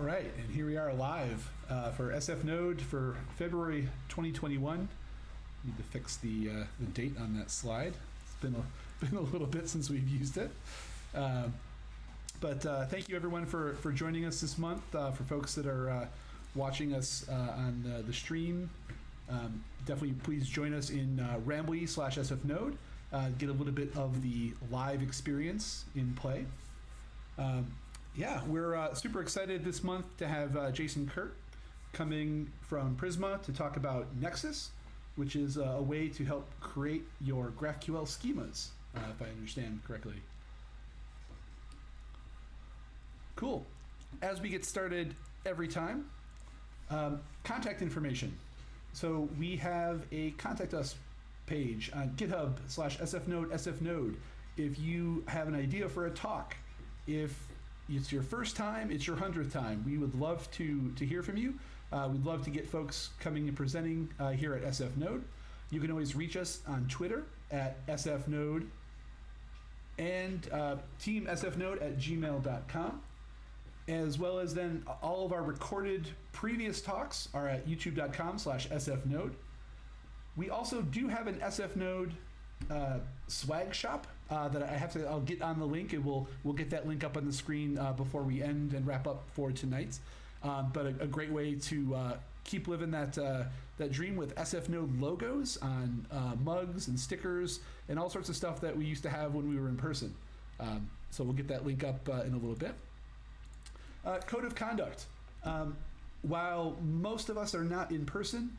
right, and here we are live for SFNode for February 2021. Need to fix the date on that slide. It's been a little bit since we've used it. But thank you everyone for joining us this month. For folks that are watching us on the stream, definitely please join us in Rambly/SFNode. Get a little bit of the live experience in play. Yeah, we're super excited this month to have Jason Kuhrt coming from Prisma to talk about Nexus, which is a way to help create your GraphQL schemas, if I understand correctly. Cool. As we get started every time, contact information. So we have a contact us page on GitHub/SFNode. If you have an idea for a talk, if it's your first time, it's your 100th time, we would love to hear from you. We'd love to get folks coming and presenting here at SFNode. You can always reach us on Twitter at SFNode and teamsfnode@gmail.com. As well as then all of our recorded previous talks are at youtube.com/SFNode. We also do have an SFNode swag shop that I'll get on the link, and we'll get that link up on the screen before we end and wrap up for tonight. But a great way to keep living that dream with SFNode logos on mugs and stickers and all sorts of stuff that we used to have when we were in person. So we'll get that link up in a little bit. Code of conduct. While most of us are not in person,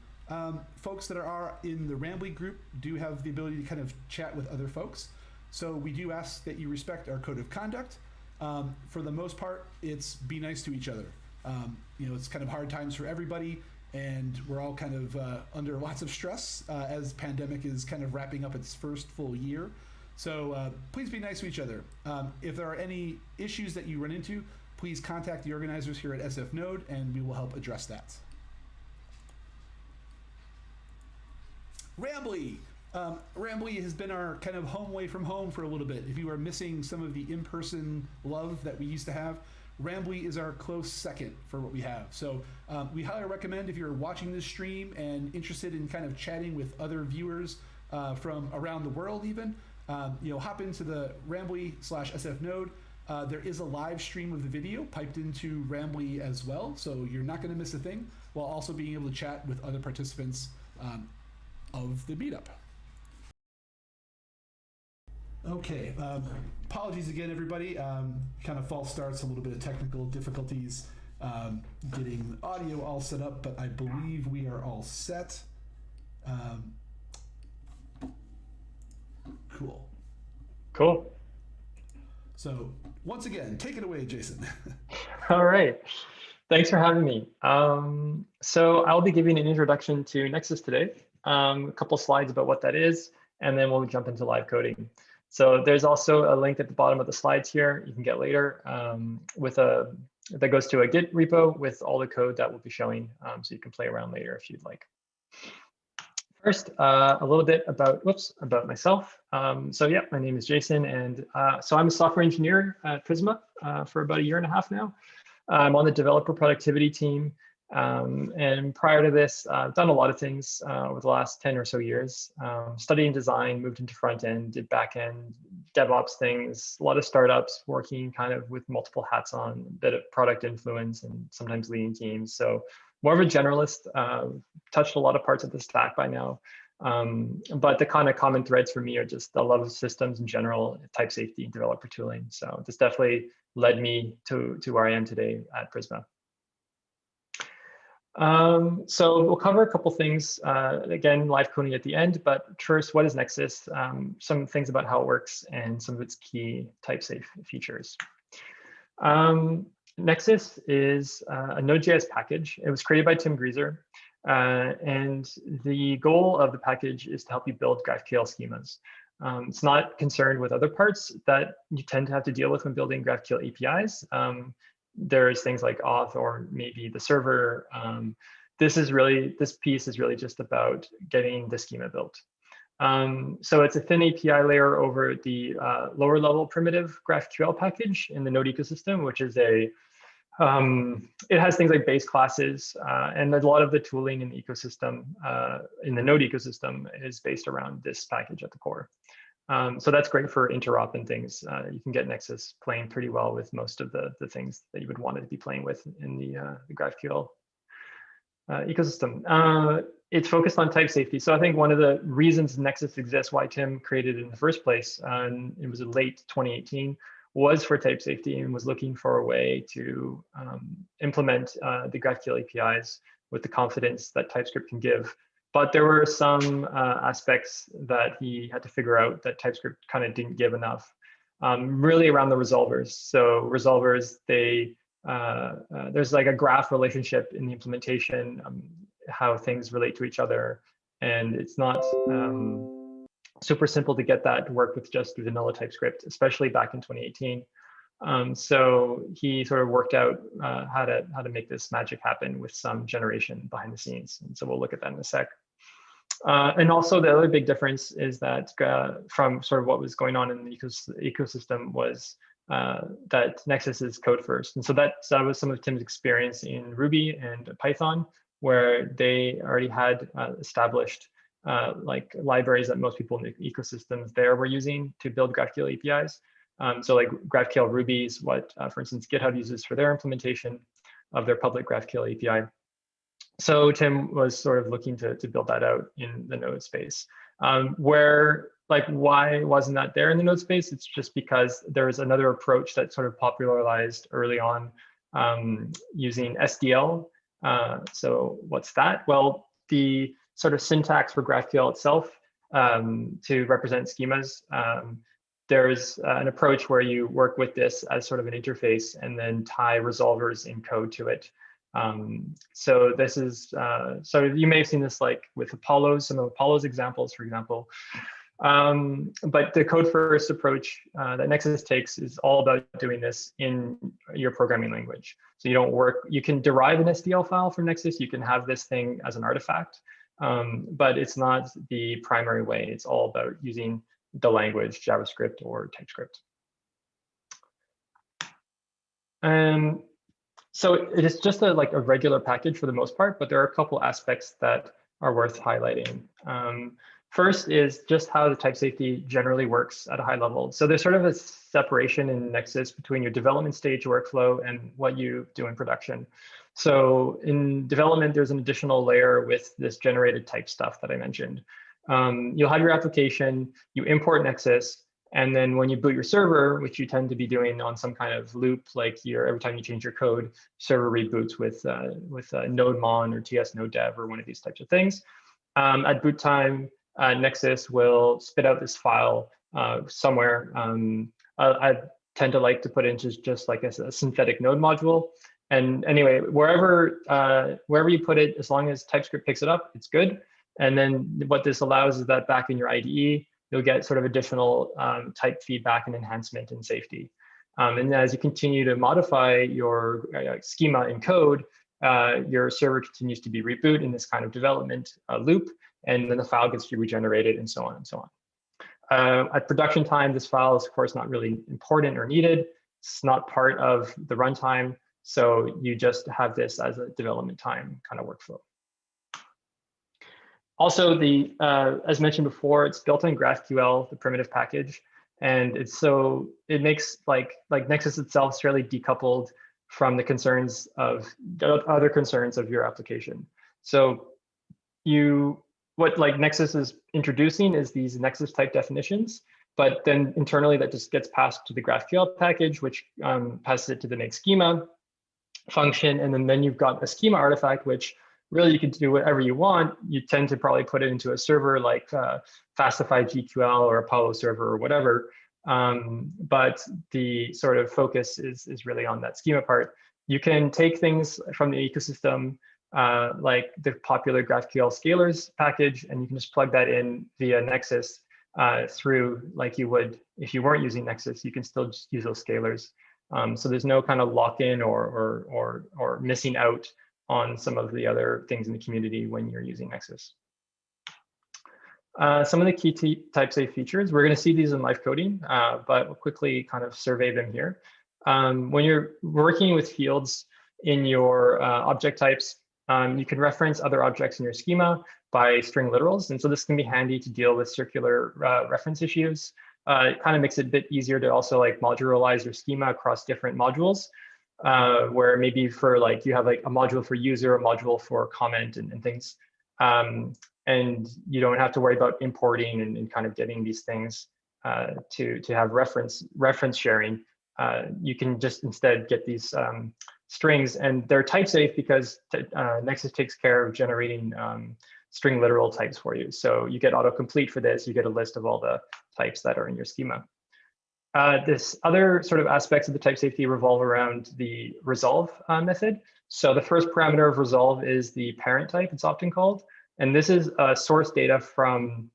folks that are in the Rambly group do have the ability to kind of chat with other folks. So we do ask that you respect our code of conduct. For the most part, it's be nice to each other. It's kind of hard times for everybody, and we're all kind of under lots of stress as pandemic is kind of wrapping up its first full year. So please be nice to each other. If there are any issues that you run into, please contact the organizers here at SFNode, and we will help address that. Rambly. Rambly has been our kind of home away from home for a little bit. If you are missing some of the in-person love that we used to have, Rambly is our close second for what we have. So we highly recommend, if you're watching this stream and interested in kind of chatting with other viewers from around the world even, hop into the Rambly/SFNode. There is a live stream of the video piped into Rambly as well, so you're not going to miss a thing, while also being able to chat with other participants of the meetup. Okay, apologies again, everybody. Kind of false starts, a little bit of technical difficulties getting audio all set up, but I believe we are all set. Cool. Cool. So once again, take it away, Jason. All right. Thanks for having me. So I'll be giving an introduction to Nexus today, a couple slides about what that is, and then we'll jump into live coding. So there's also a link at the bottom of the slides here you can get later that goes to a Git repo with all the code that we'll be showing, so you can play around later if you'd like. First, a little bit about myself. So yeah, my name is Jason, and so I'm a software engineer at Prisma for about 1.5 years now. I'm on the developer productivity team, and prior to this, I've done a lot of things over the last 10 or so years. Studying design, moved into front end, did back end, DevOps things, a lot of startups, working kind of with multiple hats on, a bit of product influence, and sometimes leading teams. So more of a generalist, touched a lot of parts of the stack by now. But the kind of common threads for me are just the love of systems in general, type safety, developer tooling. So this definitely led me to where I am today at Prisma. So we'll cover a couple things, again, live coding at the end, but first, what is Nexus? Some things about how it works and some of its key type safe features. Nexus is a Node.js package. It was created by Tim Grieser, and the goal of the package is to help you build GraphQL schemas. It's not concerned with other parts that you tend to have to deal with when building GraphQL APIs. There's things like auth or maybe the server. This piece is really just about getting the schema built. So it's a thin API layer over the lower level primitive GraphQL package in the Node ecosystem, which is a It has things like base classes, and a lot of the tooling in the ecosystem, in the Node ecosystem, is based around this package at the core. So that's great for interop and things. You can get Nexus playing pretty well with most of the things that you would want it to be playing with in the GraphQL ecosystem. It's focused on type safety. So I think one of the reasons Nexus exists, why Tim created it in the first place, and it was in late 2018, was for type safety and was looking for a way to implement the GraphQL APIs with the confidence that TypeScript can give. But there were some aspects that he had to figure out that TypeScript kind of didn't give enough, really around the resolvers. So resolvers, there's like a graph relationship in the implementation, how things relate to each other. And it's not super simple to get that to work with just vanilla TypeScript, especially back in 2018. So he sort of worked out how to make this magic happen with some generation behind the scenes. And so we'll look at that in a sec. And also the other big difference is that from sort of what was going on in the ecosystem was that Nexus is code first. And so that was some of Tim's experience in Ruby and Python, where they already had established like libraries that most people in the ecosystems there were using to build GraphQL APIs. So like GraphQL Ruby is what, for instance, GitHub uses for their implementation of their public GraphQL API. So Tim was sort of looking to build that out in the Node space. Where, like, why wasn't that there in the Node space? It's just because there's another approach that sort of popularized early on using SDL. So what's that? Well, the sort of syntax for GraphQL itself to represent schemas, there's an approach where you work with this as sort of an interface and then tie resolvers in code to it. So this is, so you may have seen this like with Apollo's, some of Apollo's examples, for example. But the code first approach that Nexus takes is all about doing this in your programming language. So you don't work, you can derive an SDL file from Nexus, you can have this thing as an artifact, but it's not the primary way. It's all about using the language, JavaScript or TypeScript. So it is just like a regular package for the most part, but there are a couple aspects that are worth highlighting. First is just how the type safety generally works at a high level. So there's sort of a separation in Nexus between your development stage workflow and what you do in production. So in development, there's an additional layer with this generated type stuff that I mentioned. You'll have your application, you import Nexus, and then when you boot your server, which you tend to be doing on some kind of loop, like every time you change your code, server reboots with NodeMon or TS NodeDev or one of these types of things. At boot time, Nexus will spit out this file somewhere. I tend to like to put into just like a synthetic node module. And anyway, wherever you put it, as long as TypeScript picks it up, it's good. And then what this allows is that back in your IDE, you'll get sort of additional type feedback and enhancement and safety. And as you continue to modify your schema in code, your server continues to be rebooted in this kind of development loop, and then the file gets regenerated and so on and so on. At production time, this file is of course not really important or needed. It's not part of the runtime, so you just have this as a development time kind of workflow. Also, as mentioned before, it's built on GraphQL, the primitive package, and it makes like Nexus itself is fairly decoupled from the concerns of other concerns of your application. So what like Nexus is introducing is these Nexus type definitions, but then internally that just gets passed to the GraphQL package, which passes it to the make schema function, and then you've got a schema artifact, which really you can do whatever you want. You tend to probably put it into a server like Fastify GQL or Apollo server or whatever. But the sort of focus is really on that schema part. You can take things from the ecosystem like the popular GraphQL scalars package, and you can just plug that in via Nexus through like you would if you weren't using Nexus. You can still just use those scalars. So there's no kind of lock-in or missing out on some of the other things in the community when you're using Nexus. Some of the key type safe features, we're going to see these in live coding, but we'll quickly kind of survey them here. When you're working with fields, in your object types, you can reference other objects in your schema by string literals. And so this can be handy to deal with circular reference issues. It kind of makes it a bit easier to also like modularize your schema across different modules, where maybe for like you have like a module for user, a module for comment and things. And you don't have to worry about importing and kind of getting these things to have reference sharing. You can just instead get these strings, and they're type safe because Nexus takes care of generating string literal types for you. So you get autocomplete for this. You get a list of all the types that are in your schema. This other sort of aspects of the type safety revolve around the resolve method. So the first parameter of resolve is the parent type, it's often called. And this is source data from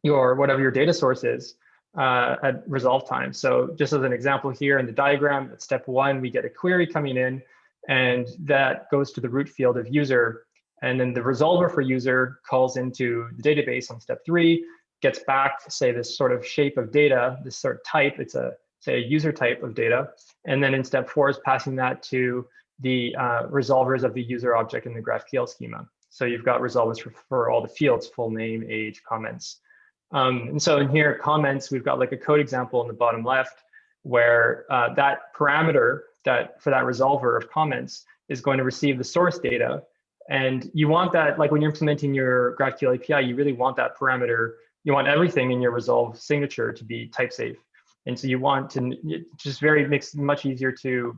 your whatever your data source is at resolve time. So just as an example here in the diagram, at step 1, we get a query coming in, and that goes to the root field of user. And then the resolver for user calls into the database on step 3, gets back, say, this sort of shape of data, this sort of type. It's say a user type of data. And then in step 4 is passing that to the resolvers of the user object in the GraphQL schema. So you've got resolvers for all the fields, full name, age, comments. And so in here, comments, we've got like a code example in the bottom left where that parameter for that resolver of comments is going to receive the source data. And you want that, like when you're implementing your GraphQL API, you really want that parameter. You want everything in your resolve signature to be type safe. And so you want to just makes it much easier to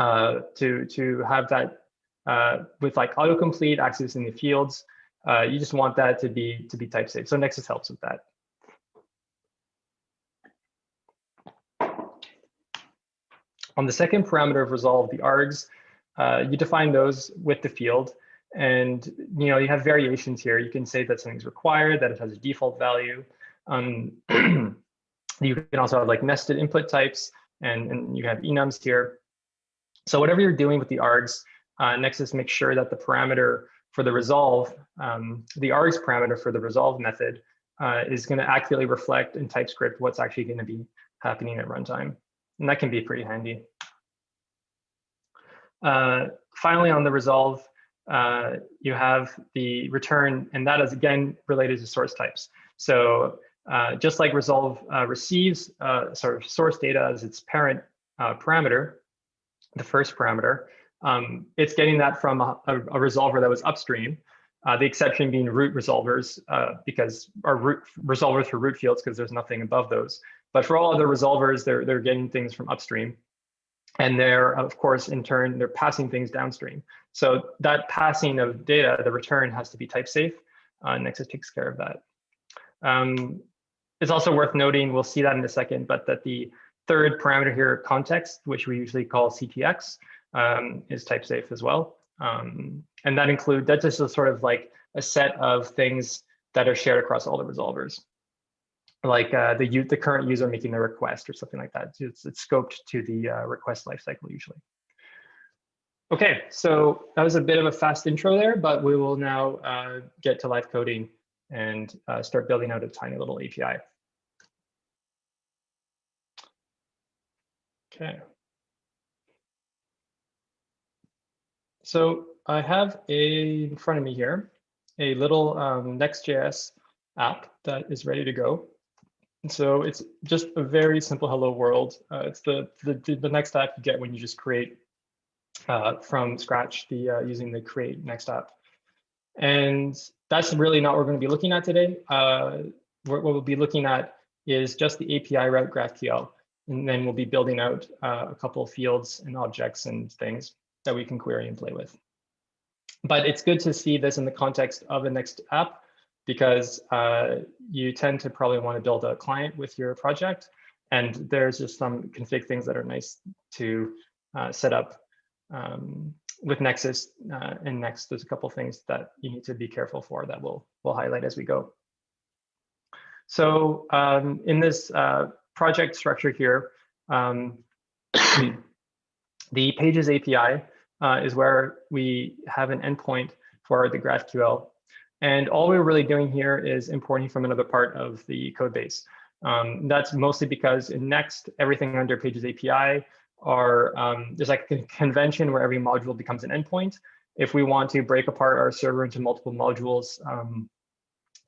have that with like autocomplete access in the fields. You just want that to be type safe. So Nexus helps with that. On the second parameter of resolve, the args, you define those with the field, and you have variations here. You can say that something's required, that it has a default value. You can also have like nested input types, and you have enums here. So whatever you're doing with the args, Nexus makes sure that the parameter for the resolve, the args parameter for the resolve method is going to accurately reflect in TypeScript what's actually going to be happening at runtime. And that can be pretty handy. Finally, on the resolve, you have the return, and that is again related to source types. So just like resolve receives sort of source data as its parent parameter, the first parameter, it's getting that from a resolver that was upstream. The exception being root resolvers, because our root resolvers for root fields, because there's nothing above those. But for all other resolvers, they're getting things from upstream. And they're, of course, in turn, they're passing things downstream. So that passing of data, the return has to be type safe. Nexus takes care of that. It's also worth noting, we'll see that in a second, but that the third parameter here, context, which we usually call CTX, is type safe as well. And that's just a sort of like a set of things that are shared across all the resolvers, like the current user making the request or something like that. It's scoped to the request lifecycle usually. Okay, so that was a bit of a fast intro there, but we will now get to live coding and start building out a tiny little API. Okay. So I have in front of me here a little Next.js app that is ready to go. And so it's just a very simple hello world. It's the next app you get when you just create from scratch using the create next app. And that's really not what we're going to be looking at today. What we'll be looking at is just the API route GraphQL. And then we'll be building out a couple of fields and objects and things that we can query and play with. But it's good to see this in the context of a next app, because you tend to probably want to build a client with your project. And there's just some config things that are nice to set up with Nexus. And next, there's a couple of things that you need to be careful for that we'll highlight as we go. So in this project structure here, the Pages API is where we have an endpoint for the GraphQL. And all we're really doing here is importing from another part of the code base. That's mostly because in Next, everything under Pages API are, there's like a convention where every module becomes an endpoint. If we want to break apart our server into multiple modules,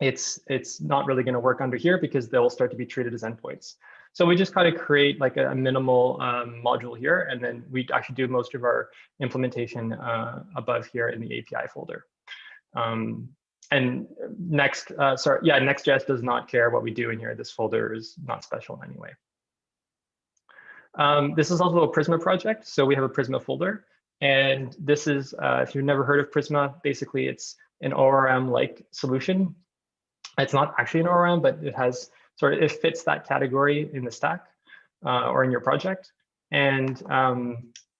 it's not really going to work under here because they'll start to be treated as endpoints. So we just kind of create like a minimal module here, and then we actually do most of our implementation above here in the API folder. And Next.js does not care what we do in here. This folder is not special in any way. This is also a Prisma project. So we have a Prisma folder. And this is, if you've never heard of Prisma, basically it's an ORM-like solution. It's not actually an ORM, but it has it fits that category in the stack or in your project. And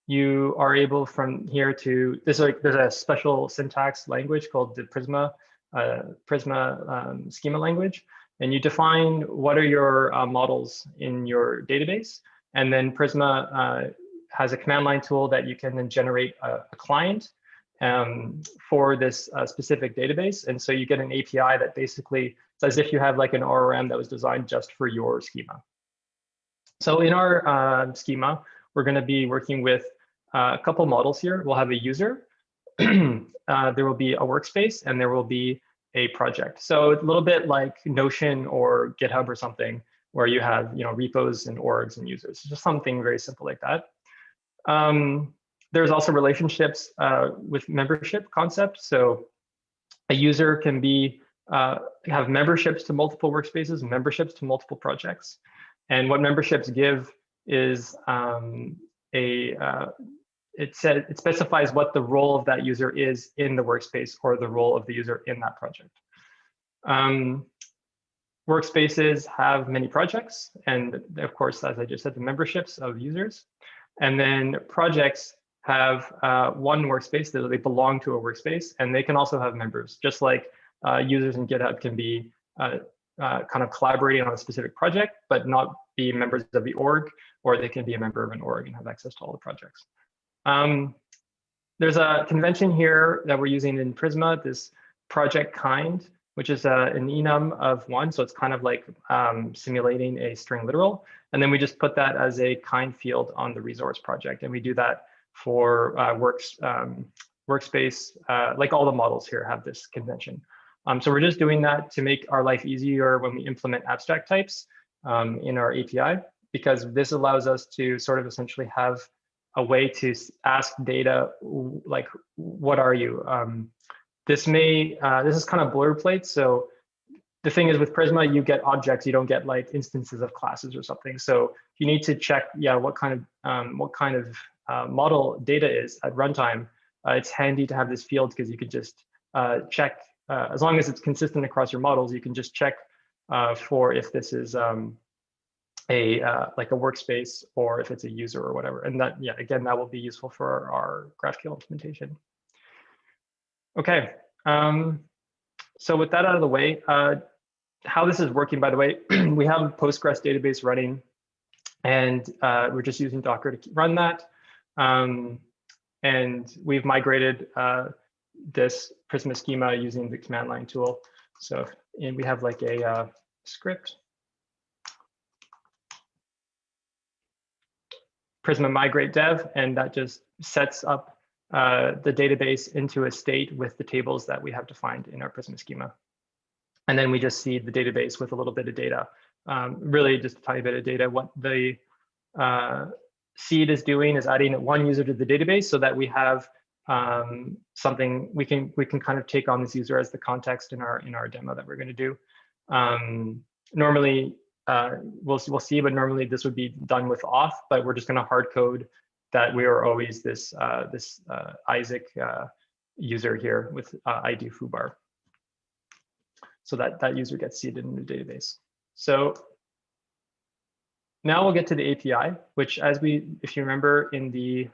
you are able from here to, there's a special syntax language called the Prisma schema language. And you define what are your models in your database. And then Prisma has a command line tool that you can then generate a client for this specific database. And so you get an API that basically, it's as if you have like an ORM that was designed just for your schema. So in our schema, we're going to be working with a couple models here. We'll have a user, there will be a workspace, and there will be a project. So it's a little bit like Notion or GitHub or something, where you have repos and orgs and users. It's just something very simple like that. There's also relationships with membership concept. So a user can be have memberships to multiple workspaces, memberships to multiple projects. And what memberships give is it specifies what the role of that user is in the workspace or the role of the user in that project. Workspaces have many projects, and of course, as I just said, the memberships of users. And then projects have one workspace that they belong to a workspace, and they can also have members, just like users in GitHub can be kind of collaborating on a specific project, but not be members of the org, or they can be a member of an org and have access to all the projects. There's a convention here that we're using in Prisma, this project kind, which is an enum of 1. So it's kind of like simulating a string literal. And then we just put that as a kind field on the resource project. And we do that for workspace, like all the models here have this convention. So we're just doing that to make our life easier when we implement abstract types in our API, because this allows us to sort of essentially have a way to ask data, like, what are you? This is kind of boilerplate. So the thing is with Prisma, you get objects, you don't get like instances of classes or something. So you need to check, what kind of model data is at runtime. It's handy to have this field because you can just check, as long as it's consistent across your models, you can just check for if this is like a workspace or if it's a user or whatever. And that, again, that will be useful for our GraphQL implementation. Okay, so with that out of the way, how this is working, by the way, we have a Postgres database running, and we're just using Docker to run that. And we've migrated this Prisma schema using the command line tool. So we have like a script. Prisma migrate dev, and that just sets up the database into a state with the tables that we have defined in our Prisma schema. And then we just seed the database with a little bit of data, really just a tiny bit of data. What the seed is doing is adding one user to the database so that we have something we can kind of take on this user as the context in our demo that we're going to do. Normally, we'll see, but normally this would be done with auth, but we're just going to hard code that we are always this Isaac user here with ID foobar. So that user gets seeded in the database. So now we'll get to the API, which if you remember in the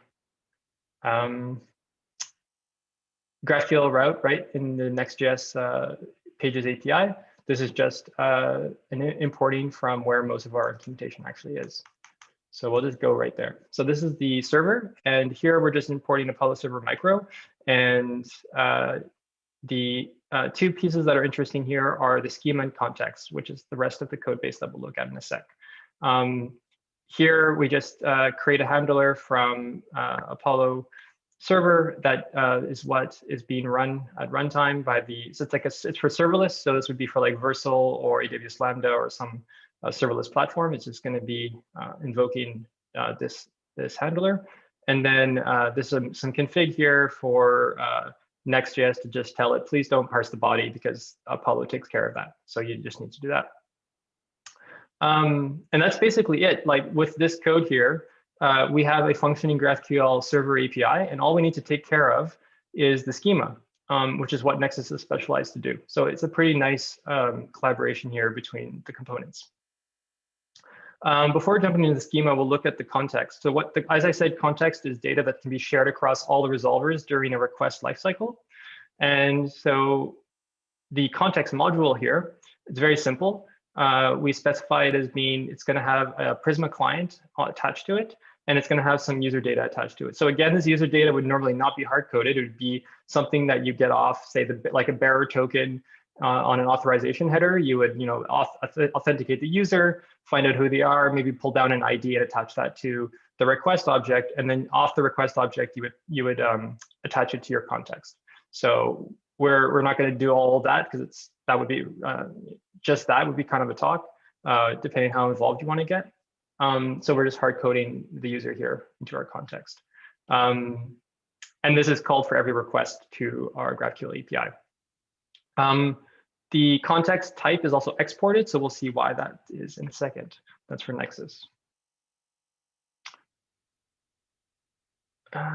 GraphQL route, right, in the Next.js pages API, this is just an importing from where most of our implementation actually is. So we'll just go right there. So this is the server, and here we're just importing a Apollo server micro. And the two pieces that are interesting here are the schema and context, which is the rest of the code base that we'll look at in a sec. here we just create a handler from Apollo server that is what is being run at runtime by the, so it's for serverless. So this would be for like Versal or AWS Lambda or some serverless platform. It's just going to be invoking this handler. And then there's some config here for Next.js to just tell it, please don't parse the body because Apollo takes care of that. So you just need to do that. And that's basically it. Like with this code here, we have a functioning GraphQL server API, and all we need to take care of is the schema, which is what Nexus is specialized to do. So it's a pretty nice collaboration here between the components. Before jumping into the schema, we'll look at the context. So as I said, context is data that can be shared across all the resolvers during a request lifecycle. And so the context module here, it's very simple. We specify it as being, it's going to have a Prisma client attached to it, and it's going to have some user data attached to it. So again, this user data would normally not be hard-coded. It would be something that you get off, say, like a bearer token on an authorization header. You would, authenticate the user, find out who they are, maybe pull down an ID and attach that to the request object, and then off the request object, you would attach it to your context. So we're not going to do all of that because that would be just that would be kind of a talk, depending how involved you want to get. So we're just hard coding the user here into our context. And this is called for every request to our GraphQL API. The context type is also exported, so we'll see why that is in a second. That's for Nexus.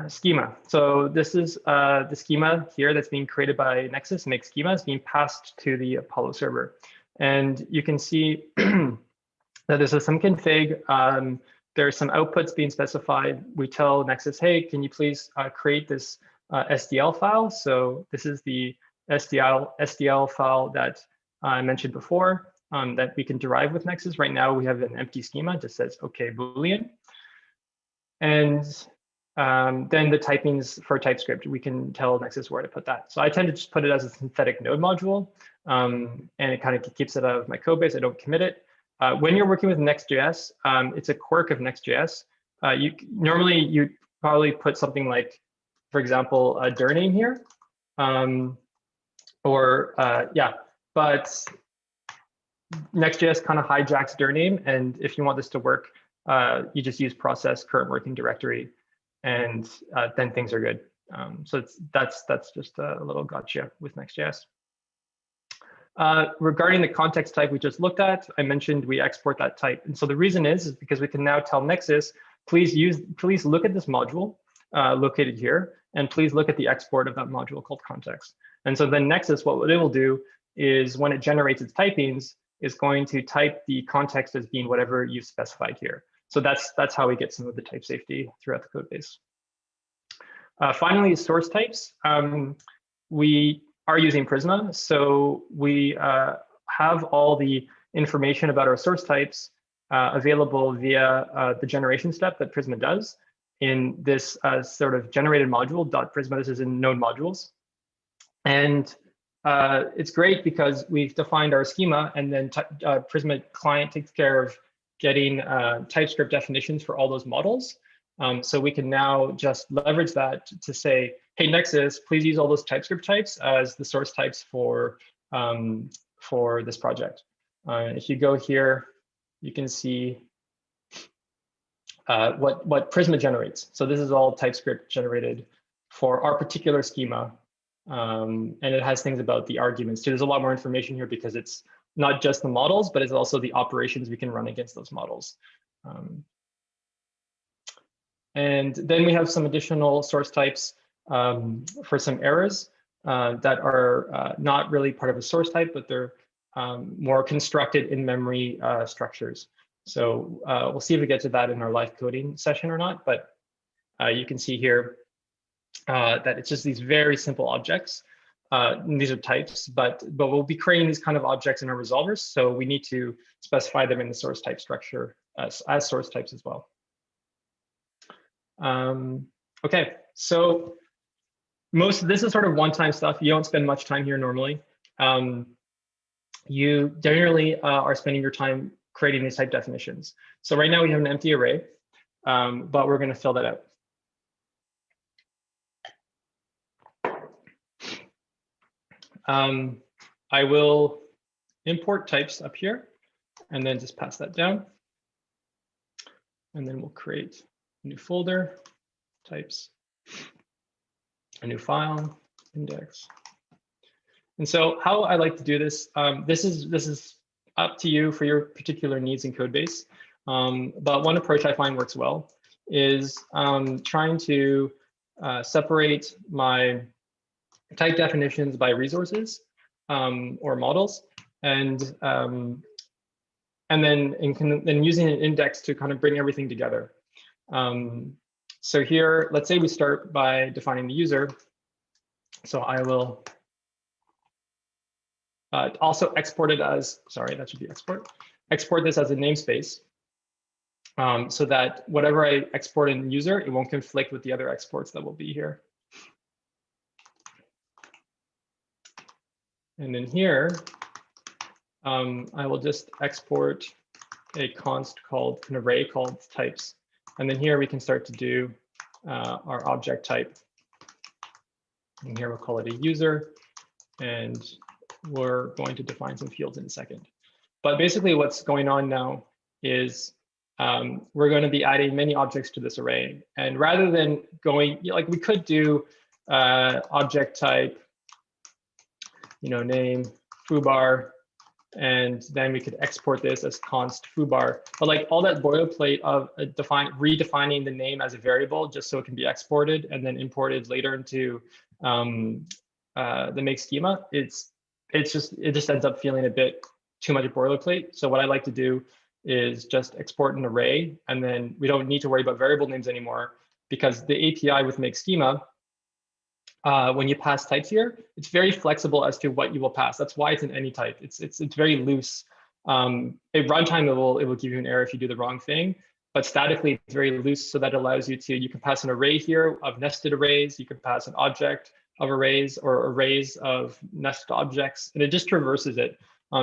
Schema. So this is the schema here that's being created by Nexus. Make schema is being passed to the Apollo server. And you can see that there's some config. There's some outputs being specified. We tell Nexus, hey, can you please create this SDL file? So this is the SDL file that I mentioned before that we can derive with Nexus. Right now, we have an empty schema that says, OK, Boolean. And then the typings for TypeScript, we can tell Nexus where to put that. So I tend to just put it as a synthetic node module, and it kind of keeps it out of my code base. I don't commit it. When you're working with Next.js, it's a quirk of Next.js. Normally, you probably put something like, for example, a dir name here. But Next.js kind of hijacks dir name. And if you want this to work, you just use process current working directory, and then things are good. So that's just a little gotcha with Next.js. Regarding the context type we just looked at, I mentioned we export that type. And so the reason is because we can now tell Nexus, please look at this module located here, and please look at the export of that module called context. And so then Nexus, what it will do is when it generates its typings, is going to type the context as being whatever you've specified here. So that's how we get some of the type safety throughout the code base. Finally, source types. We are using Prisma. So we have all the information about our source types available via the generation step that Prisma does in this sort of generated module, .prisma. This is in node modules. And it's great because we've defined our schema, and then Prisma client takes care of getting TypeScript definitions for all those models. So we can now just leverage that to say, hey, Nexus, please use all those TypeScript types as the source types for this project. If you go here, you can see what Prisma generates. So this is all TypeScript generated for our particular schema. And it has things about the arguments too. There's a lot more information here because it's not just the models, but it's also the operations we can run against those models. And then we have some additional source types for some errors that are not really part of a source type, but they're more constructed in-memory structures. So we'll see if we get to that in our live coding session or not, but you can see here that it's just these very simple objects. These are types, but we'll be creating these kind of objects in our resolvers, so we need to specify them in the source type structure as source types as well. Okay, so most of this is sort of one-time stuff. You don't spend much time here normally. You generally are spending your time creating these type definitions. So right now we have an empty array, but we're going to fill that out. I will import types up here and then just pass that down. And then we'll create a new folder, types, a new file, index. And so how I like to do this, this is up to you for your particular needs in Codebase. But one approach I find works well is trying to separate my type definitions by resources or models, and then using an index to kind of bring everything together. So here, let's say we start by defining the user. So I will also export it as, sorry, that should be export. Export this as a namespace so that whatever I export in user, it won't conflict with the other exports that will be here. And then here, I will just export a const called an array called types. And then here we can start to do our object type. And here we'll call it a user. And we're going to define some fields in a second. But basically what's going on now is we're going to be adding many objects to this array. And rather than going, like we could do object type, name, foobar, and then we could export this as const foobar. But like all that boilerplate of redefining the name as a variable just so it can be exported and then imported later into the make schema, it just ends up feeling a bit too much boilerplate. So what I like to do is just export an array, and then we don't need to worry about variable names anymore, because the API with make schema, when you pass types here, it's very flexible as to what you will pass. That's why it's an any type. It's very loose. At runtime, it will give you an error if you do the wrong thing, but statically it's very loose, so that allows you can pass an array here of nested arrays. You can pass an object of arrays or arrays of nested objects, and it just traverses it.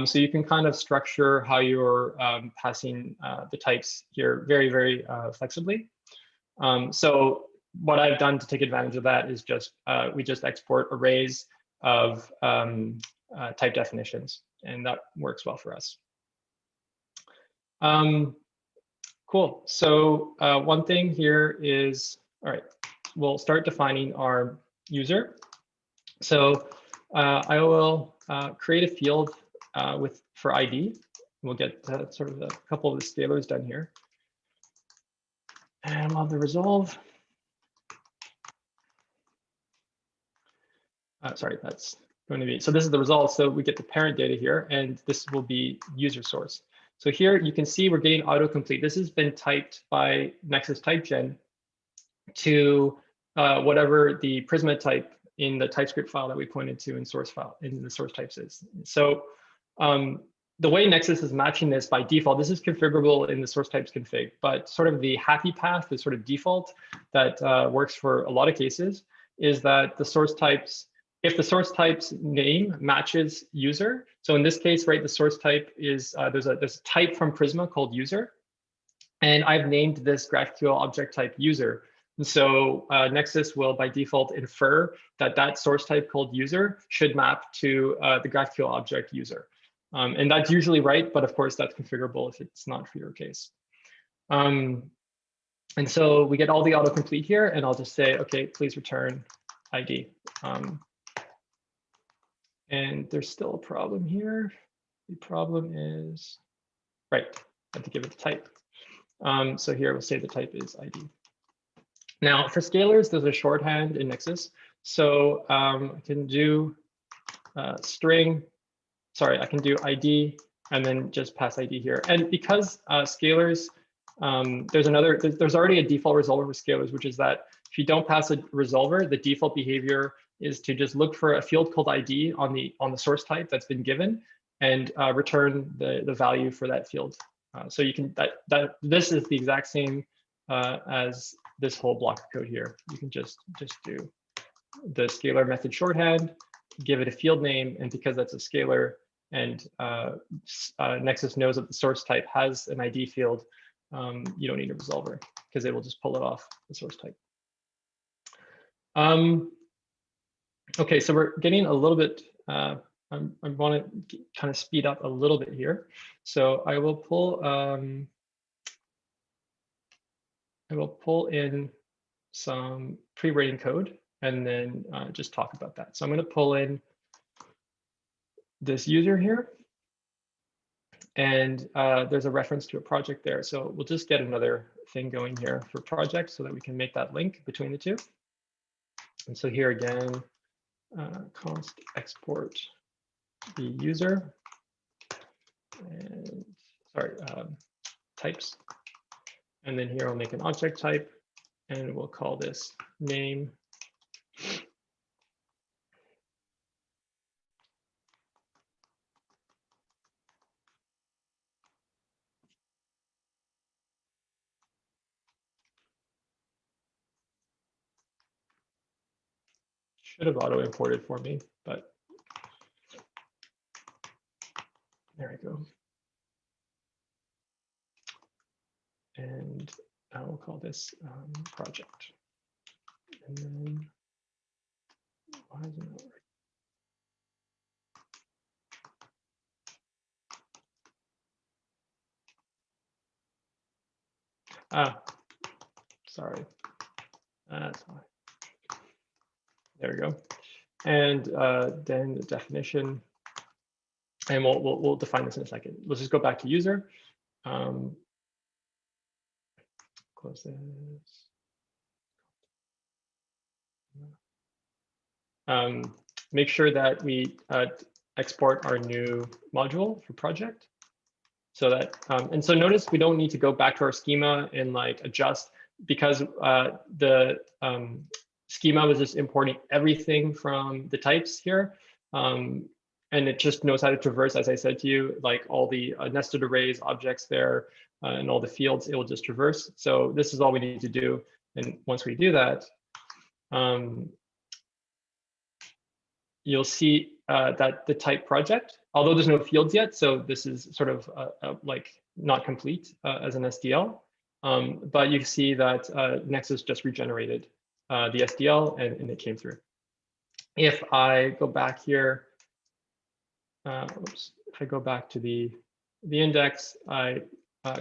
So you can kind of structure how you're passing the types here very, very flexibly. So what I've done to take advantage of that is we just export arrays of type definitions, and that works well for us. Cool. So one thing here is, all right, we'll start defining our user. So I will create a field for ID. We'll get sort of a couple of the scalars done here. And we'll have the resolve. Sorry, that's going to be, so this is the result. So we get the parent data here, and this will be user source. So here you can see we're getting autocomplete. This has been typed by Nexus TypeGen to whatever the Prisma type in the TypeScript file that we pointed to in the source types is. So the way Nexus is matching this by default, this is configurable in the source types config, but sort of the happy path, the sort of default that works for a lot of cases, is that the source types, if the source type's name matches user, so in this case, right, the source type is, there's a type from Prisma called user, and I've named this GraphQL object type user. And so Nexus will by default infer that that source type called user should map to the GraphQL object user. And that's usually right, but of course that's configurable if it's not for your case. And so we get all the autocomplete here, and I'll just say, okay, please return ID. And there's still a problem here. The problem is, right, I have to give it a type. So here we'll say the type is ID. Now for scalars, there's a shorthand in Nexus. So I can do string, sorry, I can do ID and then just pass ID here. And because scalars, there's already a default resolver for scalars, which is that if you don't pass a resolver, the default behavior is to just look for a field called ID on the source type that's been given and return the value for that field. So you can this is the exact same as this whole block of code here. You can just do the scalar method shorthand, give it a field name, and because that's a scalar, and Nexus knows that the source type has an ID field, you don't need a resolver because it will just pull it off the source type. Okay, so we're getting a little bit, I want to kind of speed up a little bit here. So I will pull in some pre-written code and then just talk about that. So I'm going to pull in this user here. And there's a reference to a project there. So we'll just get another thing going here for project so that we can make that link between the two. And so here again, const export the user and sorry, types. And then here I'll make an object type and we'll call this name. Should have auto imported for me, but there we go. And I will call this project. And then why is it not working? Sorry. That's why. There we go. And then the definition, and we'll define this in a second. Let's just go back to user. Close this. Make sure that we export our new module for project. So that, and so notice we don't need to go back to our schema and like adjust because the schema was just importing everything from the types here. And it just knows how to traverse, as I said to you, like all the nested arrays, objects there, and all the fields, it will just traverse. So this is all we need to do. And once we do that, you'll see that the type project, although there's no fields yet, so this is sort of like not complete as an SDL, but you see that Nexus just regenerated the SDL and it came through. If I go back here, oops, if I go back to the index, I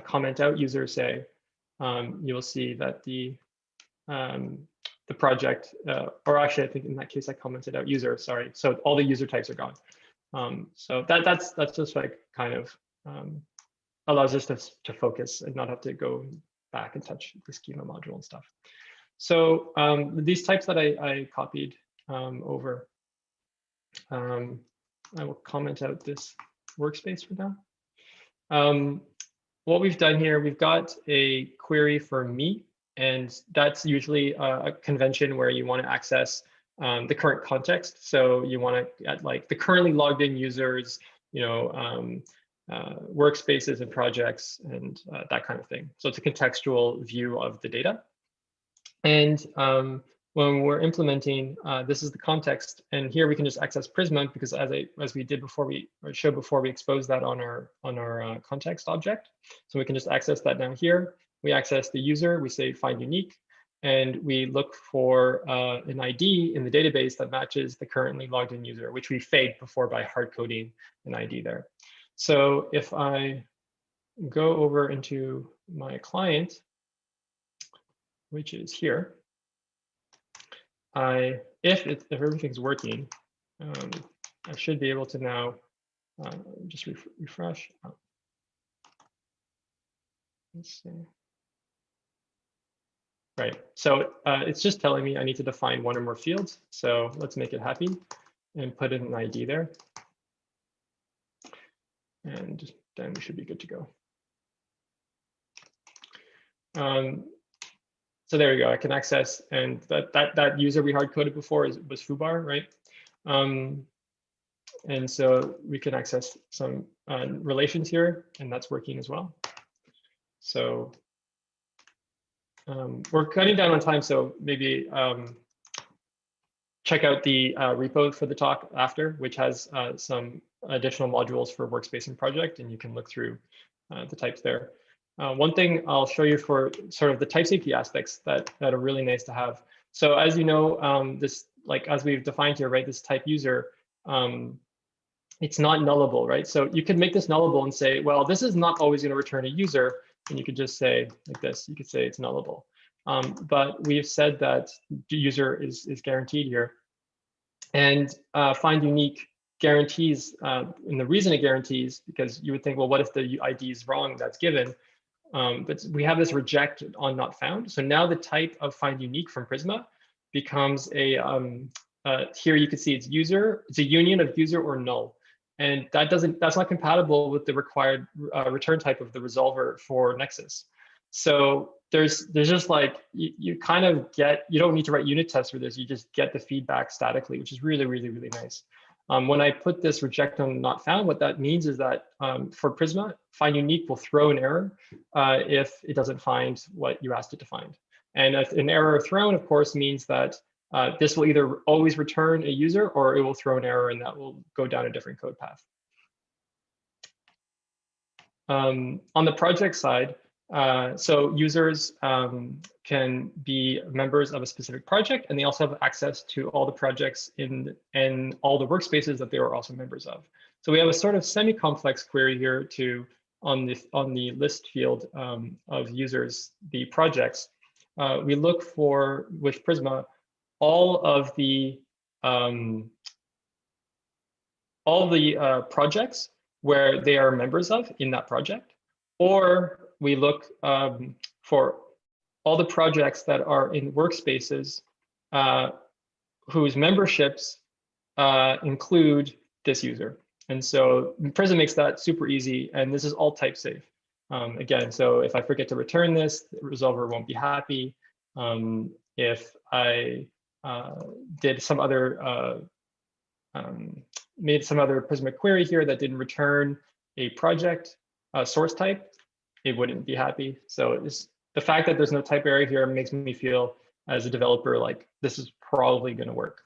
comment out user say, you will see that the project, or actually, I think in that case I commented out user. Sorry, so all the user types are gone. So that's just like kind of allows us to focus and not have to go back and touch the schema module and stuff. So these types that I copied over, I will comment out this workspace for now. What we've done here, we've got a query for me, and that's usually a convention where you want to access the current context. So you want to get like the currently logged in users, you know, workspaces and projects and that kind of thing. So it's a contextual view of the data. And when we're implementing, this is the context, and here we can just access Prisma because as we did before we showed before we exposed that on our context object. So we can just access that now here. We access the user, we say find unique, and we look for an ID in the database that matches the currently logged in user, which we faked before by hard coding an ID there. So if I go over into my client, which is here, if everything's working, I should be able to now just refresh. Let's see. Right, so it's just telling me I need to define one or more fields. So let's make it happy and put in an ID there. And then we should be good to go. So there we go, I can access, and that user we hard coded before was foobar, right? And so we can access some relations here, and that's working as well. So we're cutting down on time, so maybe check out the repo for the talk after, which has some additional modules for workspace and project, and you can look through the types there. One thing I'll show you for sort of the type safety aspects that are really nice to have. So as you know, this, like as we've defined here, right, this type user, it's not nullable, right? So you could make this nullable and say, well, this is not always going to return a user, and you could just say like this. You could say it's nullable. But we've said that the user is guaranteed here, and find unique guarantees. And the reason it guarantees, because you would think, well, what if the ID is wrong that's given? But we have this reject on not found. So now the type of find unique from Prisma becomes a, here you can see it's user, it's a union of user or null. And that's not compatible with the required return type of the resolver for Nexus. So there's just like, you kind of get, you don't need to write unit tests for this, you just get the feedback statically, which is really, really, really nice. When I put this reject on not found, what that means is that for Prisma, find unique will throw an error if it doesn't find what you asked it to find. And an error thrown, of course, means that this will either always return a user or it will throw an error and that will go down a different code path. On the project side, so users can be members of a specific project, and they also have access to all the projects and all the workspaces that they are also members of. So we have a sort of semi-complex query here to on the list field of users, the projects. We look for, with Prisma, all of the projects where they are members of in that project, or we look for all the projects that are in workspaces whose memberships include this user. And so Prism makes that super easy, and this is all type safe. Again, so if I forget to return this, the resolver won't be happy. If I did some other made some other Prisma query here that didn't return a project source type, it wouldn't be happy. So it's, the fact that there's no type error here makes me feel as a developer like this is probably going to work.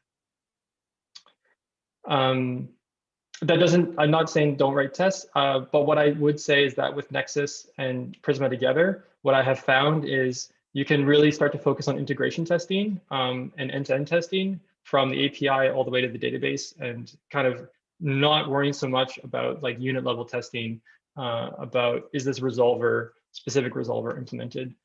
That doesn't, I'm not saying don't write tests, but what I would say is that with Nexus and Prisma together, what I have found is you can really start to focus on integration testing and end-to-end testing from the API all the way to the database, and kind of not worrying so much about like unit level testing about is this resolver, specific resolver implemented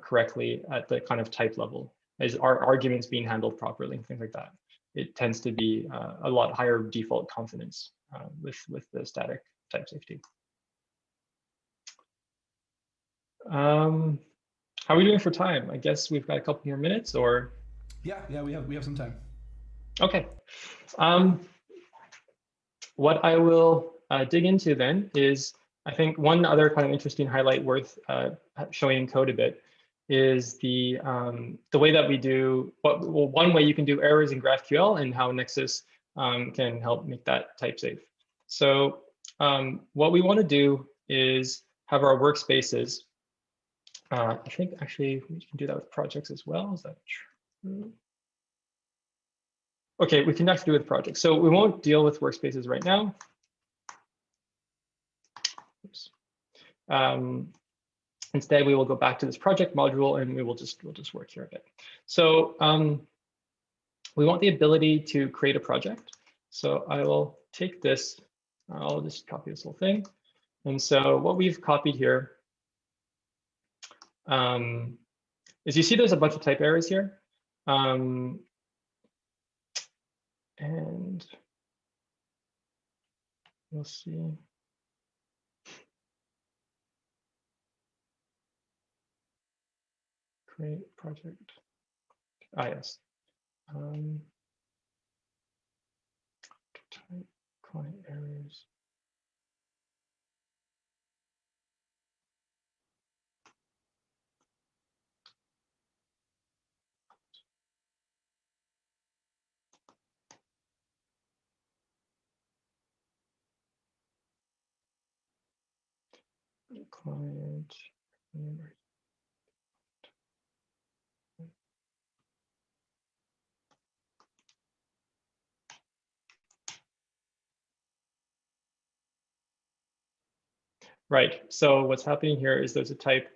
correctly at the kind of type level? Is our arguments being handled properly, things like that? It tends to be a lot higher default confidence with the static type safety. How are we doing for time? I guess we've got a couple more minutes, or? Yeah, we have some time. Okay. What I will dig into then is, I think one other kind of interesting highlight worth showing in code a bit is the way that we do, well, one way you can do errors in GraphQL and how Nexus can help make that type safe. So what we want to do is have our workspaces. I think actually we can do that with projects as well. Is that true? Okay, we can actually do it with projects. So we won't deal with workspaces right now. Oops. Instead, we will go back to this project module and we'll just work here a bit. So we want the ability to create a project. So I will take this, I'll just copy this whole thing. And so what we've copied here is, you see there's a bunch of type errors here. And we'll see. Create project. Yes. Type client errors. Client. Right. So what's happening here is there's a type.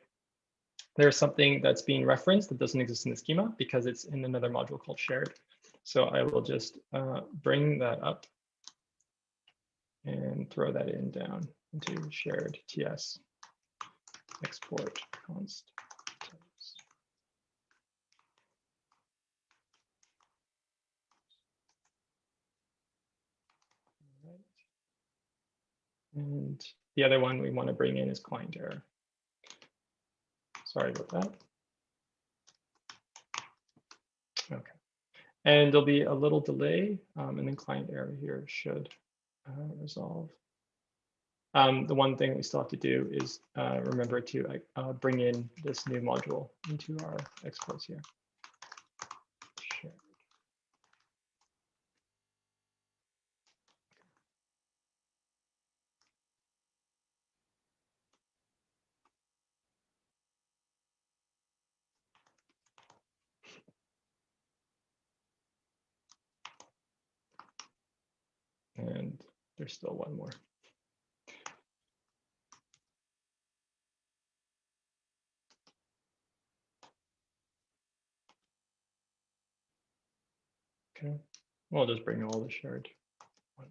There's something that's being referenced that doesn't exist in the schema because it's in another module called shared. So I will just bring that up and throw that in down into shared TS export const types. All right. And the other one we want to bring in is client error. Sorry about that. Okay. And there'll be a little delay, and then client error here should resolve. The one thing we still have to do is remember to bring in this new module into our exports here. Shared. And there's still one more. Okay, we'll just bring all the shared ones.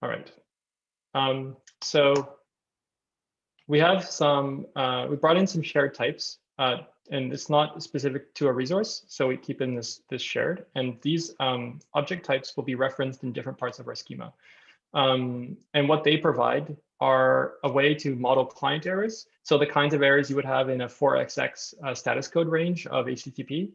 All right. So we have some, we brought in some shared types, and it's not specific to a resource. So we keep in this shared, and these object types will be referenced in different parts of our schema. And what they provide are a way to model client errors. So the kinds of errors you would have in a 4xx status code range of HTTP.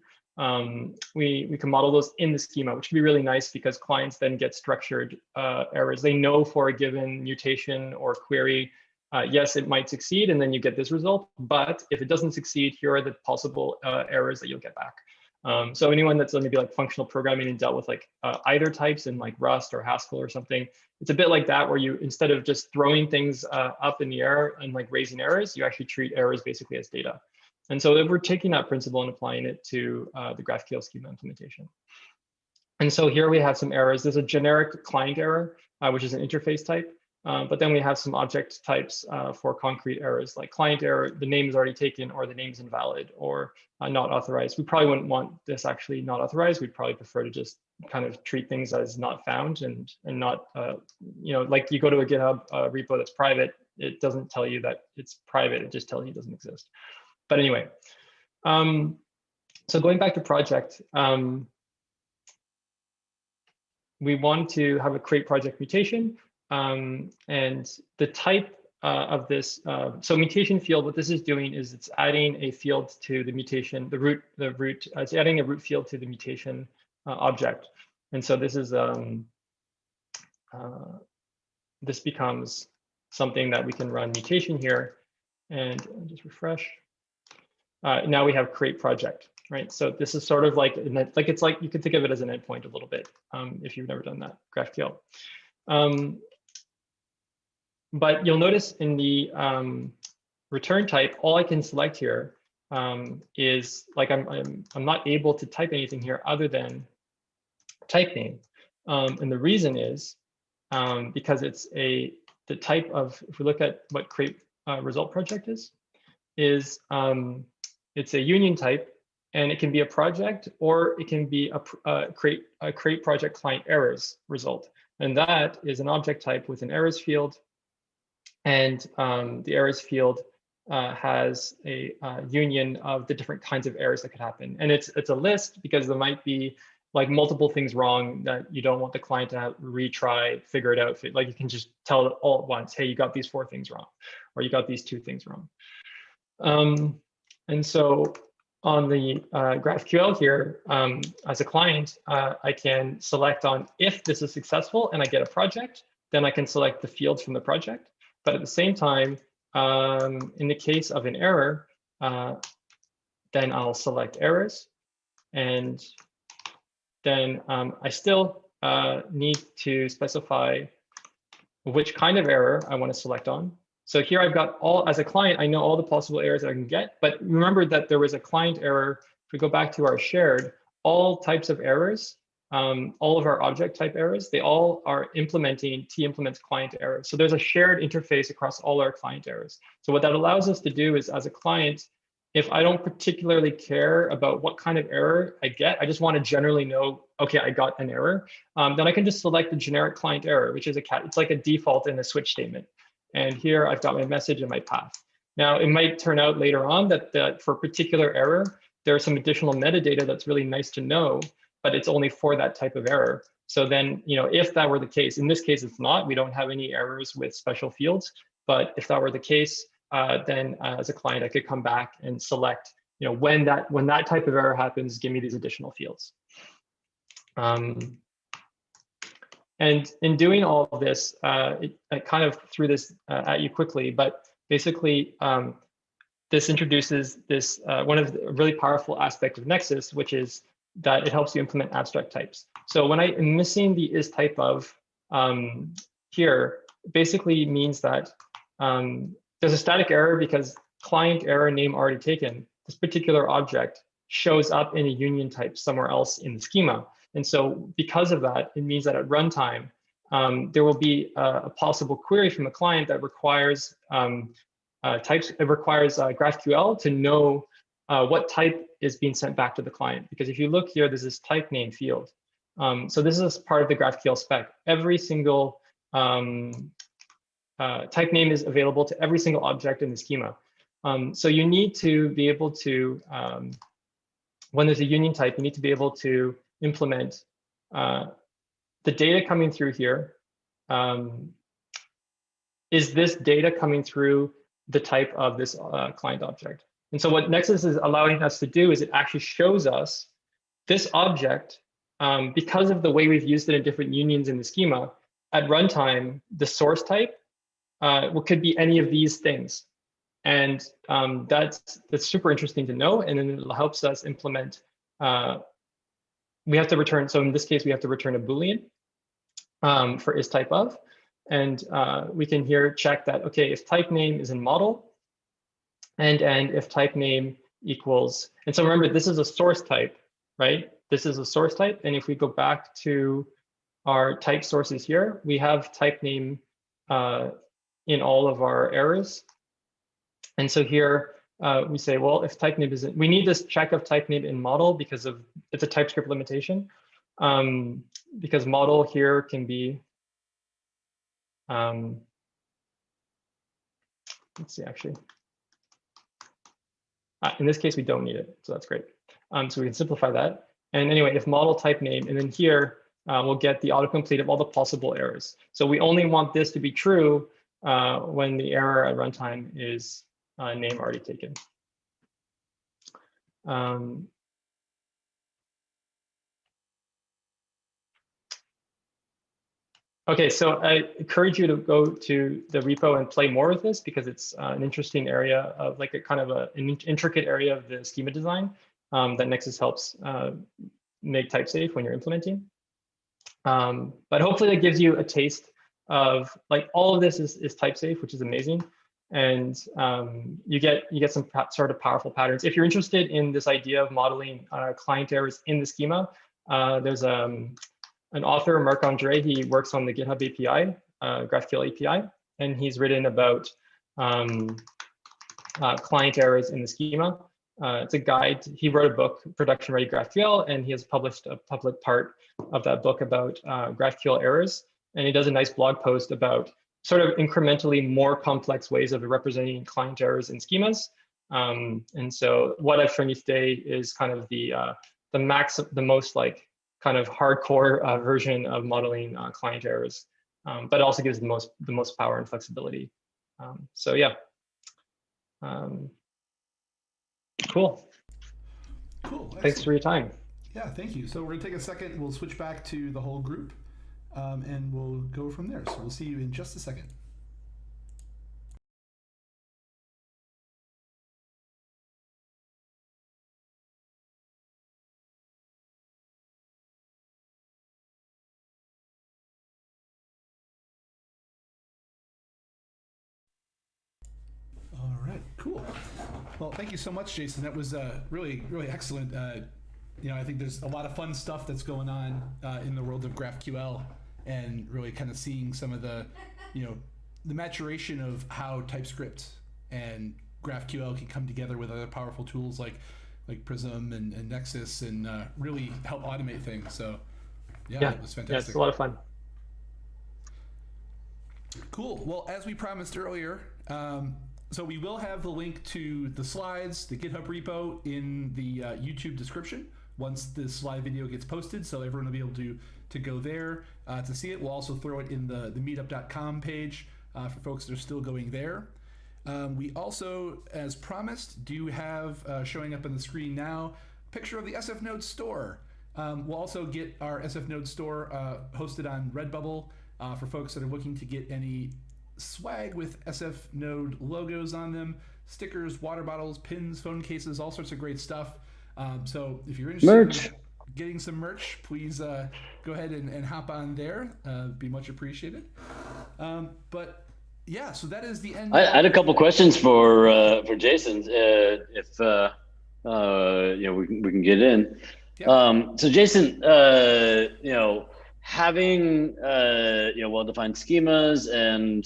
We can model those in the schema, which can be really nice because clients then get structured errors. They know for a given mutation or query, yes, it might succeed, and then you get this result. But if it doesn't succeed, here are the possible errors that you'll get back. So anyone that's maybe like functional programming and dealt with like either types in like Rust or Haskell or something, it's a bit like that, where you, instead of just throwing things up in the air and like raising errors, you actually treat errors basically as data. And so we're taking that principle and applying it to the GraphQL schema implementation. And so here we have some errors. There's a generic client error, which is an interface type. But then we have some object types for concrete errors, like client error, the name is already taken, or the name is invalid, or not authorized. We probably wouldn't want this actually not authorized. We'd probably prefer to just kind of treat things as not found and not, you know, like you go to a GitHub repo that's private, it doesn't tell you that it's private, it just tells you it doesn't exist. But anyway, so going back to project, we want to have a create project mutation. And the type of this, so mutation field, what this is doing is it's adding a field to the mutation, the root, it's adding a root field to the mutation object. And so this is, this becomes something that we can run mutation here, and just refresh. Now we have create project, right? So this is sort of like it's like, you can think of it as an endpoint a little bit if you've never done that, GraphQL. But you'll notice in the return type, all I can select here is like I'm not able to type anything here other than type name. And the reason is because it's the type of, if we look at what create result project is it's a union type, and it can be a project, or it can be a create project client errors result. And that is an object type with an errors field. And the errors field has a union of the different kinds of errors that could happen. And it's a list because there might be like multiple things wrong that you don't want the client to retry, figure it out. Like you can just tell it all at once, hey, you got these 4 things wrong, or you got these 2 things wrong. And so on the GraphQL here, as a client, I can select on if this is successful and I get a project, then I can select the fields from the project. But at the same time, in the case of an error, then I'll select errors. And then I still need to specify which kind of error I want to select on. So here I've got all, as a client, I know all the possible errors that I can get. But remember that there was a client error. If we go back to our shared, all types of errors, all of our object type errors, they all are implementing T implements client errors. So there's a shared interface across all our client errors. So what that allows us to do is, as a client, if I don't particularly care about what kind of error I get, I just want to generally know, okay, I got an error, then I can just select the generic client error, which is it's like a default in the switch statement. And here I've got my message and my path. Now, it might turn out later on that for a particular error, there's some additional metadata that's really nice to know, but it's only for that type of error. So then, if that were the case, in this case, it's not. We don't have any errors with special fields. But if that were the case, then as a client, I could come back and select, when that type of error happens, give me these additional fields. And in doing all of this, I kind of threw this at you quickly, but basically, this introduces this one of the really powerful aspects of Nexus, which is that it helps you implement abstract types. So when I am missing the is type of here, basically means that there's a static error because client error name already taken. This particular object shows up in a union type somewhere else in the schema. And so because of that, it means that at runtime, there will be a possible query from the client that requires types. It requires GraphQL to know what type is being sent back to the client. Because if you look here, there's this type name field. So this is part of the GraphQL spec. Every single type name is available to every single object in the schema. So you need to be able to, when there's a union type, you need to be able to implement the data coming through here. Is this data coming through the type of this client object? And so what Nexus is allowing us to do is it actually shows us this object, because of the way we've used it in different unions in the schema, at runtime, the source type could be any of these things. And that's super interesting to know. And then it helps us implement, we have to return, so in this case, we have to return a Boolean for is type of. And we can here check that, okay, if type name is in model, and if type name equals, and so remember, this is a source type, right? This is a source type. And if we go back to our type sources here, we have type name in all of our errors. And so here we say, well, if type name isn't, we need this check of type name in model because of it's a TypeScript limitation. Because model here can be, let's see, actually. In this case, we don't need it, so that's great. So we can simplify that. And anyway, if model type name, and then here we'll get the autocomplete of all the possible errors. So we only want this to be true when the error at runtime is name already taken. Okay, so I encourage you to go to the repo and play more with this because it's an interesting area of like a kind of an intricate area of the schema design that Nexus helps make type safe when you're implementing. But hopefully that gives you a taste of like all of this is type safe, which is amazing. And you get some sort of powerful patterns. If you're interested in this idea of modeling client errors in the schema, there's an author, Marc-Andre, he works on the GitHub API, GraphQL API, and he's written about client errors in the schema. It's a guide. He wrote a book, Production Ready GraphQL, and he has published a public part of that book about GraphQL errors. And he does a nice blog post about sort of incrementally more complex ways of representing client errors in schemas. And so what I've shown you today is kind of the most like kind of hardcore version of modeling client errors, but also gives the most power and flexibility. So yeah, cool. Cool. Thanks Excellent. for your time. Yeah, thank you. So we're gonna take a second. We'll switch back to the whole group, and we'll go from there. So we'll see you in just a second. Well, thank you so much, Jason. That was really, really excellent. I think there's a lot of fun stuff that's going on in the world of GraphQL, and really kind of seeing some of the maturation of how TypeScript and GraphQL can come together with other powerful tools like Prism and Nexus, and really help automate things. So, yeah, it was fantastic. Yeah, it's a lot of fun. Cool. Well, as we promised earlier, so we will have the link to the slides, the GitHub repo in the YouTube description once this live video gets posted, so everyone will be able to go there to see it. We'll also throw it in the meetup.com page for folks that are still going there. We also, as promised, do have showing up on the screen now a picture of the SFNode store. We'll also get our SFNode store hosted on Redbubble for folks that are looking to get any swag with SFNode logos on them, stickers, water bottles, pins, phone cases, all sorts of great stuff. So if you're interested in getting some merch, please go ahead and hop on there. Be much appreciated. But yeah, so that is the end. I had a couple questions for Jason, if we can get in. Yeah. So Jason, having well-defined schemas and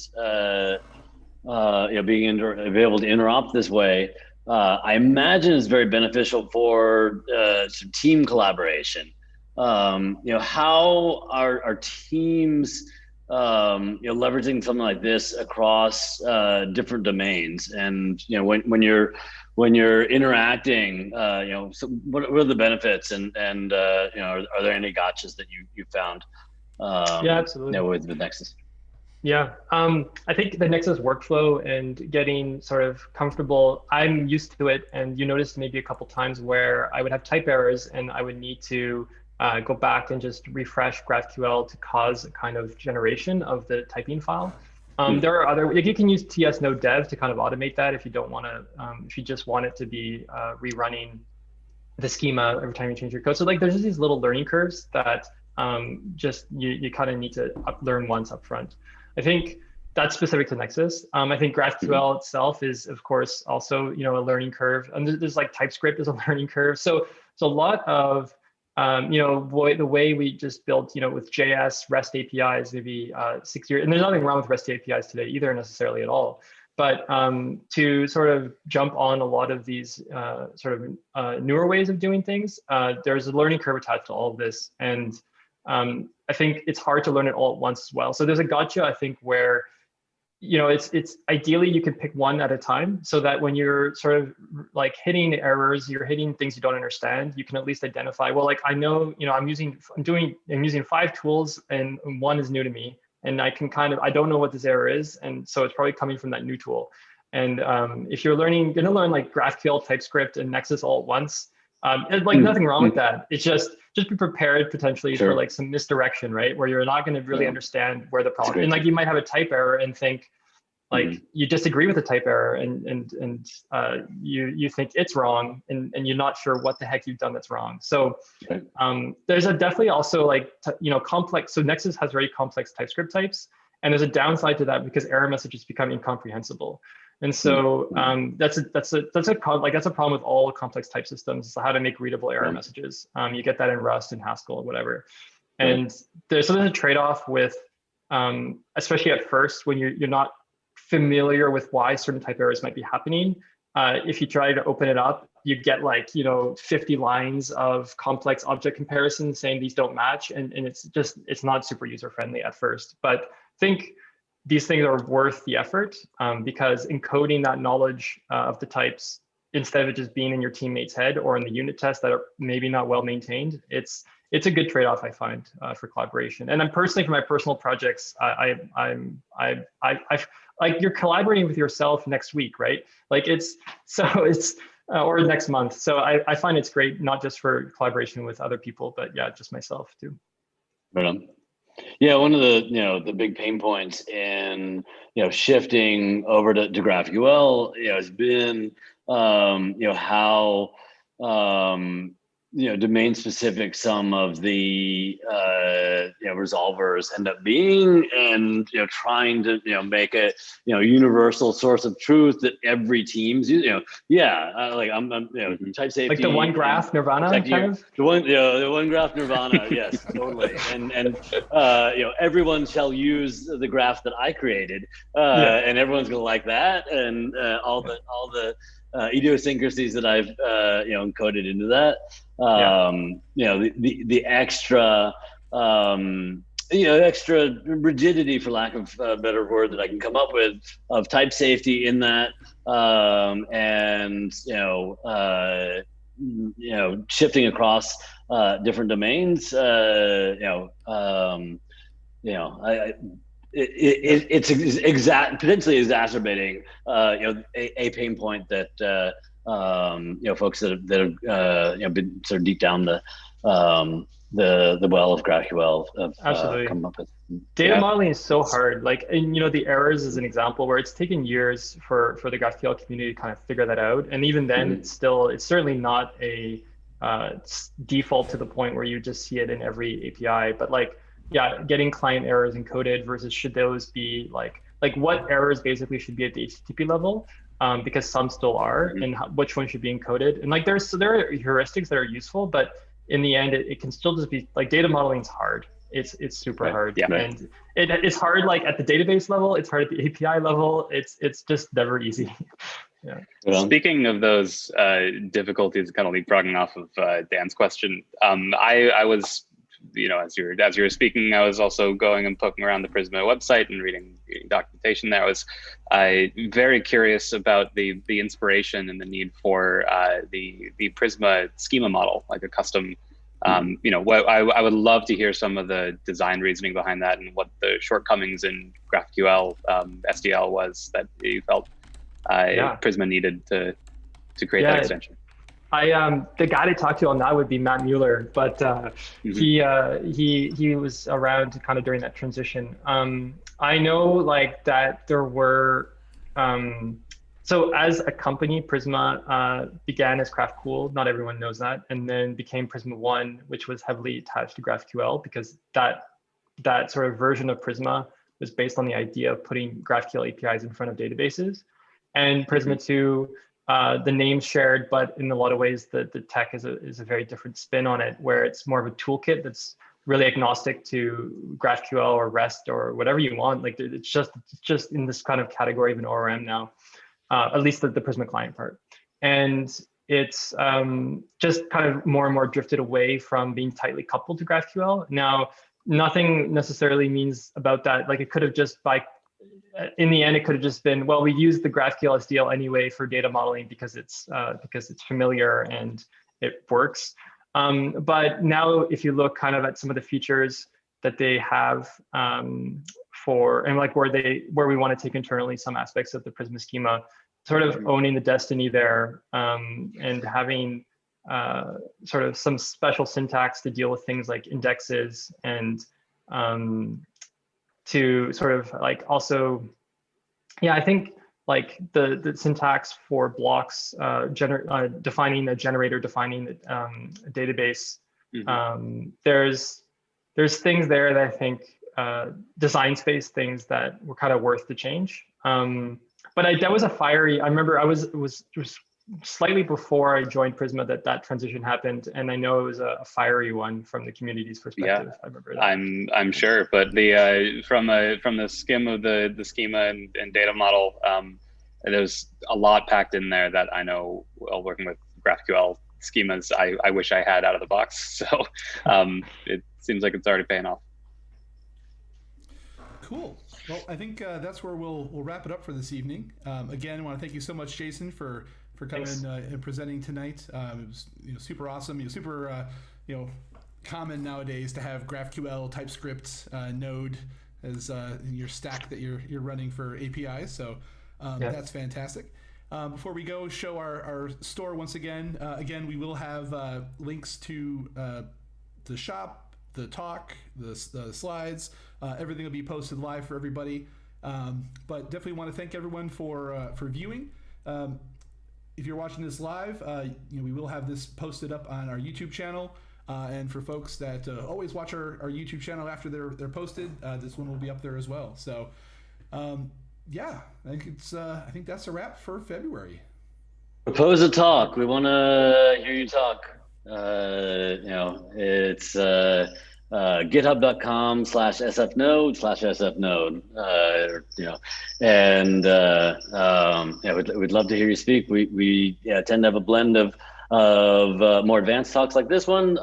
being able to interop this way, I imagine is very beneficial for some team collaboration. How are teams leveraging something like this across different domains? And when you're interacting, so what are the benefits, and are there any gotchas that you found? Yeah, absolutely. With Nexus. Yeah, I think the Nexus workflow and getting sort of comfortable, I'm used to it, and you noticed maybe a couple times where I would have type errors and I would need to go back and just refresh GraphQL to cause a kind of generation of the typing file. There are other, you can use TS-Node Dev to kind of automate that if you don't want to, if you just want it to be rerunning the schema every time you change your code. So there's just these little learning curves that just you kind of need to learn once up front. I think that's specific to Nexus. I think GraphQL itself is, of course, also a learning curve, and there's TypeScript is a learning curve. So a lot of the way we just built with JS REST APIs maybe 6 years, and there's nothing wrong with REST APIs today either necessarily at all. But to sort of jump on a lot of these newer ways of doing things, there's a learning curve attached to all of this, and I think it's hard to learn it all at once as well. So there's a gotcha, I think, where it's ideally you can pick one at a time, so that when you're sort of hitting errors, you're hitting things you don't understand, you can at least identify, well, I know, I'm using 5 tools and one is new to me, and I can I don't know what this error is, and so it's probably coming from that new tool. And if you're going to learn GraphQL, TypeScript, and Nexus all at once, nothing wrong with that. It's just be prepared potentially for some misdirection, right? Where you're not going to really understand where the problem, and you might have a type error and think you disagree with the type error, and you think it's wrong, and you're not sure what the heck you've done that's wrong. So there's definitely also complex. So Nexus has very complex TypeScript types, and there's a downside to that because error messages become incomprehensible. And so that's a problem with all complex type systems, is how to make readable error messages. You get that in Rust and Haskell or whatever. And there's a trade-off with, especially at first when you're not familiar with why certain type errors might be happening. If you try to open it up, you get 50 lines of complex object comparisons saying these don't match, and it's not super user-friendly at first. But I think these things are worth the effort, because encoding that knowledge of the types, instead of it just being in your teammate's head or in the unit tests that are maybe not well maintained, it's a good trade-off, I find, for collaboration. And I'm personally, for my personal projects, you're collaborating with yourself next week, right? Or next month. So I find it's great, not just for collaboration with other people, but yeah, just myself too. Right on. Yeah, one of the big pain points in shifting over to GraphQL has been how domain specific some of the resolvers end up being, and trying to make a universal source of truth that every team's like I'm type safety, like the one graph nirvana kind of the one graph nirvana. Yes, totally. And everyone shall use the graph that I created, and everyone's gonna like that, and all the idiosyncrasies that I've encoded into that. The extra extra rigidity, for lack of a better word that I can come up with, of type safety in that, and shifting across different domains. It's potentially exacerbating a pain point that folks that have been sort of deep down the well of GraphQL have come up with. Data modeling is so hard. Like, and the errors is an example where it's taken years for the GraphQL community to kind of figure that out. And even then, it's certainly not a default to the point where you just see it in every API. But getting client errors encoded versus should those be like what errors basically should be at the HTTP level, because some still are, and which one should be encoded. And there are heuristics that are useful, but in the end, it can still just be data modeling is hard. It's super hard, and it's hard at the database level. It's hard at the API level. It's just never easy. Speaking of those difficulties, kind of leapfrogging off of Dan's question, I was, as you were speaking, I was also going and poking around the Prisma website and reading documentation there. I was very curious about the inspiration and the need for the Prisma schema model, like a custom. What I would love to hear some of the design reasoning behind that, and what the shortcomings in GraphQL SDL was that you felt Prisma needed to create that extension. The guy to talk to on that would be Matt Mueller, but he was around kind of during that transition. I know that there were so as a company, Prisma began as GraphQL. Not everyone knows that, and then became Prisma One, which was heavily attached to GraphQL, because that sort of version of Prisma was based on the idea of putting GraphQL APIs in front of databases. And Prisma 2, the name's shared, but in a lot of ways, the tech is a very different spin on it, where it's more of a toolkit that's really agnostic to GraphQL or REST or whatever you want. It's just in this kind of category of an ORM now, at least the Prisma client part. And it's just kind of more and more drifted away from being tightly coupled to GraphQL. Now, nothing necessarily means about that. It could have just in the end, it could have just been, well, we use the GraphQL SDL anyway for data modeling because it's familiar and it works. But now, if you look kind of at some of the features that they have where we want to take internally some aspects of the Prisma schema, sort of owning the destiny there, and having sort of some special syntax to deal with things like indexes, and to sort of also, I think the syntax for blocks, defining a generator, defining a database. There's things there that I think design space things that were kind of worth the change. But that was I remember I was slightly before I joined Prisma that transition happened, and I know it was a fiery one from the community's perspective. Yeah, I remember that. I'm sure, but the from the skim of the schema and data model, there's a lot packed in there that I know, while working with GraphQL schemas, I wish I had out of the box. So it seems like it's already paying off. Cool. Well, I think that's where we'll wrap it up for this evening. Again, I want to thank you so much, Jason, for coming and presenting tonight. It was super awesome. Super common nowadays to have GraphQL, TypeScript, Node as in your stack that you're running for APIs. So that's fantastic. Before we go, show our store once again. Again, we will have links to the shop, the talk, the slides. Everything will be posted live for everybody. But definitely want to thank everyone for viewing. if you're watching this live, we will have this posted up on our YouTube channel. And for folks that always watch our YouTube channel after they're posted, this one will be up there as well. So, yeah, I think that's a wrap for February. Propose a talk. We want to hear you talk. It's github.com/sfnode/sfnode. We'd love to hear you speak. We tend to have a blend of more advanced talks like this one.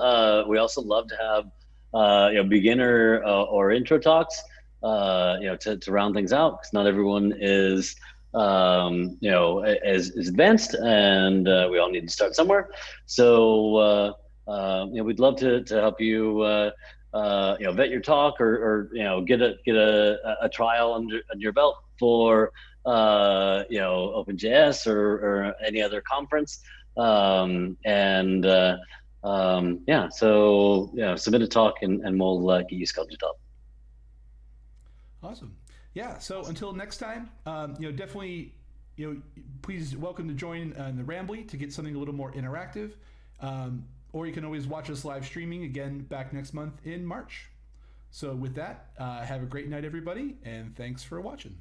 We also love to have beginner or intro talks to round things out, because not everyone is as advanced, and we all need to start somewhere. So we'd love to help you vet your talk, or get a trial under your belt for OpenJS or any other conference. Submit a talk and we'll get you scheduled up. Awesome. Yeah. So until next time, definitely, please welcome to join in the Rambly to get something a little more interactive. Or you can always watch us live streaming again back next month in March. So with that, have a great night, everybody, and thanks for watching.